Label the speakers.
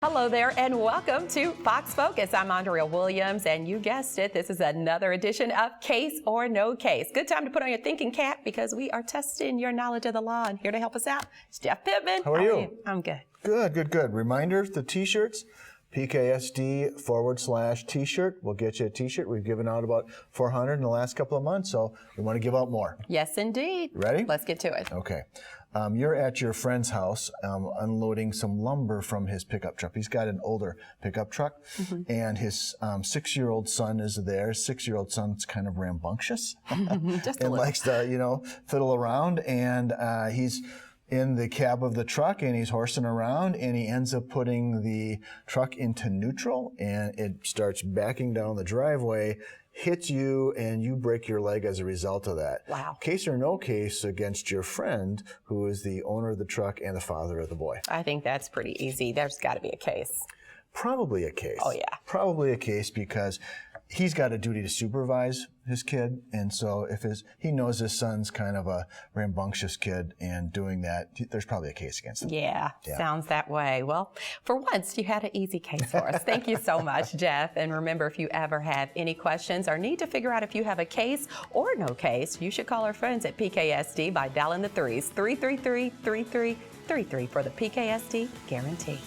Speaker 1: Hello there and welcome to Fox Focus. I'm Andrea Williams and you guessed it, this is another edition of Case or No Case. Good time to put on your thinking cap because we are testing your knowledge of the law, and here to help us out is Jeff Pitman.
Speaker 2: How are you?
Speaker 1: I'm good.
Speaker 2: Good. Reminders, the t-shirts, PKSD/t-shirt. We'll get you a t-shirt. We've given out about 400 in the last couple of months, so we want to give out more.
Speaker 1: Yes, indeed.
Speaker 2: Ready?
Speaker 1: Let's get to it.
Speaker 2: Okay. You're at your friend's house unloading some lumber from his pickup truck. He's got an older pickup truck, and his 6-year-old son is there. 6-year-old son's kind of rambunctious
Speaker 1: Just a
Speaker 2: and
Speaker 1: little.
Speaker 2: likes to, fiddle around, and he's in the cab of the truck and he's horsing around and he ends up putting the truck into neutral and it starts backing down the driveway, hits you, and you break your leg as a result of that.
Speaker 1: Wow.
Speaker 2: Case or no case against your friend who is the owner of the truck and the father of the boy?
Speaker 1: I think that's pretty easy. There's got to be a case.
Speaker 2: Probably a case.
Speaker 1: Oh, yeah.
Speaker 2: Probably a case because he's got a duty to supervise his kid, and so if he knows his son's kind of a rambunctious kid and doing that, there's probably a case against him.
Speaker 1: Yeah, sounds that way. Well, for once, you had an easy case for us. Thank you so much, Jeff. And remember, if you ever have any questions or need to figure out if you have a case or no case, you should call our friends at PKSD by dialing the 3s, 333-3333 for the PKSD guarantee.